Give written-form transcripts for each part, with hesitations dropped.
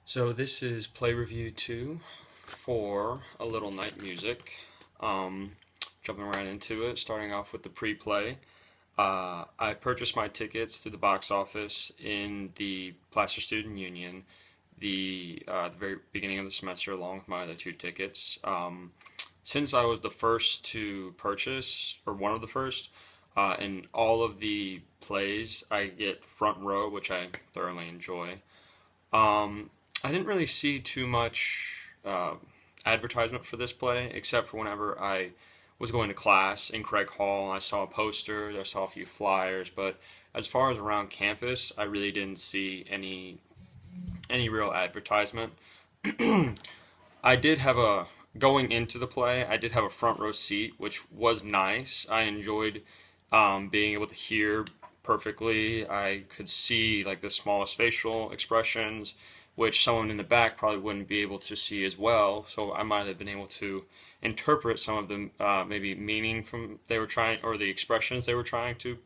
So this is play review 2 for A Little Night Music. Um, Jumping right into it, starting off with the pre-play. I purchased my tickets to the box office in the Placer Student Union the very beginning of the semester along with my other two tickets. Since I was the first to purchase, or one of the first, in all of the plays, I get front row, which I thoroughly enjoy. Um, I didn't really see too much advertisement for this play, except for whenever I was going to class in Craig Hall. I saw a poster, I saw a few flyers, but as far as around campus, I really didn't see any real advertisement. I did have a Going into the play, I did have a front row seat, which was nice. I enjoyed being able to hear perfectly. I could see like the smallest facial expressions, which someone in the back probably wouldn't be able to see as well. So I might have been able to interpret some of the maybe meaning from they were trying or the expressions they were trying to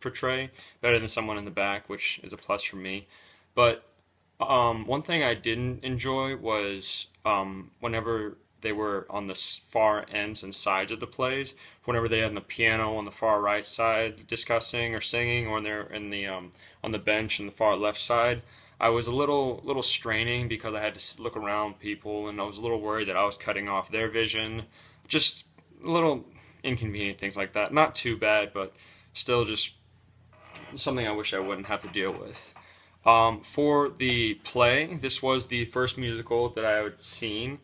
portray better than someone in the back, which is a plus for me. But one thing I didn't enjoy was whenever they were on the far ends and sides of the plays, whenever they had the piano on the far right side discussing or singing, or they're in the on the bench in the far left side, I was a little straining because I had to look around people, and I was a little worried that I was cutting off their vision. Just a little inconvenient things like that. Not too bad, but still just something I wish I wouldn't have to deal with. For the play, this was the first musical that I had seen.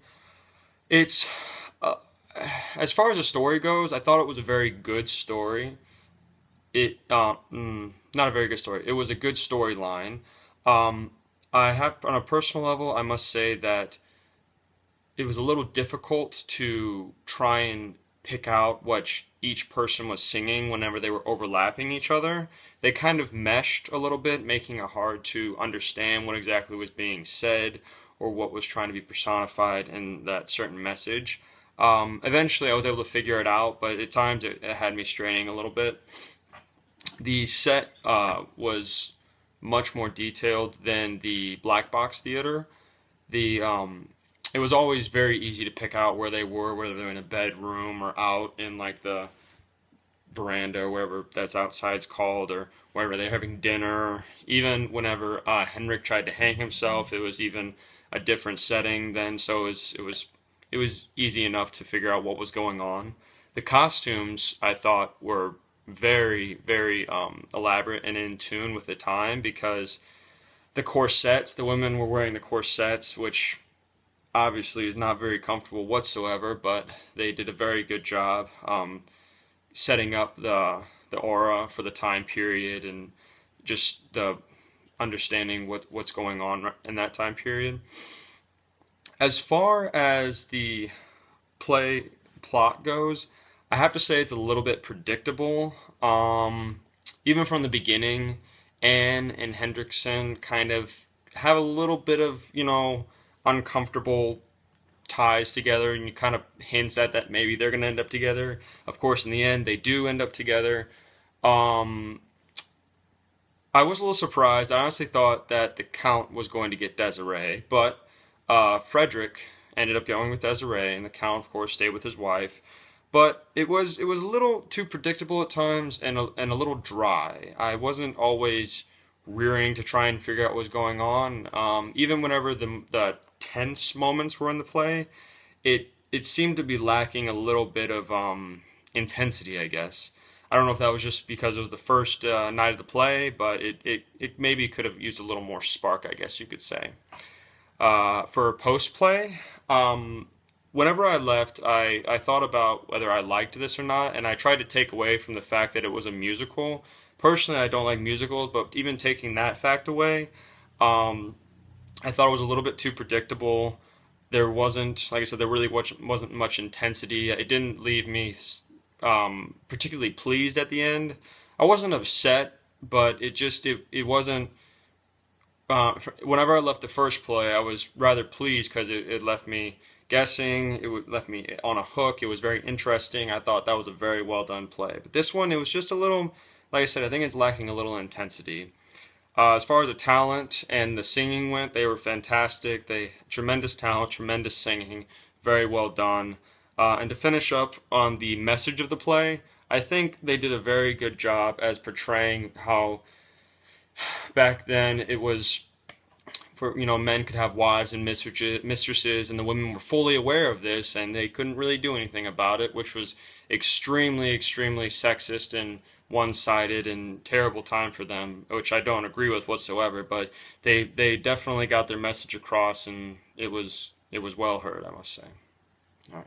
It's uh, as far as the story goes, I thought it was a very good story. Not a very good story. It was a good storyline. Um, I have, on a personal level, I must say that it was a little difficult to try and pick out what each person was singing whenever they were overlapping each other. They kind of meshed a little bit, making it hard to understand what exactly was being said or what was trying to be personified in that certain message. Eventually, I was able to figure it out, but at times it had me straining a little bit. The set was much more detailed than the black box theater. The It was always very easy to pick out where they were, whether they're in a bedroom or out in like the veranda or wherever that's outside's called, or wherever they're having dinner. Even whenever Henrik tried to hang himself, it was even a different setting then, so it was easy enough to figure out what was going on. The costumes I thought were very elaborate and in tune with the time, because the corsets, the women were wearing the corsets, which obviously is not very comfortable whatsoever, but they did a very good job setting up the aura for the time period, and just the understanding what's going on in that time period. As far as the play plot goes, I have to say it's a little bit predictable. Even from the beginning, Anne and Hendrickson kind of have a little bit of, uncomfortable ties together, and you kind of hints at that maybe they're going to end up together. Of course, in the end, they do end up together. Um, I was a little surprised. I honestly thought that the Count was going to get Desiree, but Frederick ended up going with Desiree, and the Count, of course, stayed with his wife. But it was a little too predictable at times, and a little dry. I wasn't always rearing to try and figure out what was going on. Even whenever the tense moments were in the play, it seemed to be lacking a little bit of intensity, I guess. I don't know if that was just because it was the first night of the play, but it maybe could have used a little more spark, I guess you could say. For post play, whenever I left, I thought about whether I liked this or not, and I tried to take away from the fact that it was a musical. Personally, I don't like musicals, but even taking that fact away, um, I thought it was a little bit too predictable. There wasn't, like I said, there really wasn't much intensity. It didn't leave me particularly pleased at the end. I wasn't upset, but it wasn't. Whenever I left the first play, I was rather pleased because it left me guessing. Left me on a hook. It was very interesting. I thought that was a very well done play. But this one, it was just a little, like I said, I think it's lacking a little intensity. As far as the talent and the singing went, they were fantastic. They tremendous talent, tremendous singing, very well done. And to finish up on the message of the play, I think they did a very good job as portraying how back then it was for men could have wives and mistresses, and the women were fully aware of this, and they couldn't really do anything about it, which was extremely sexist and one-sided and terrible time for them, which I don't agree with whatsoever. But they definitely got their message across, and it was well heard, I must say. All right.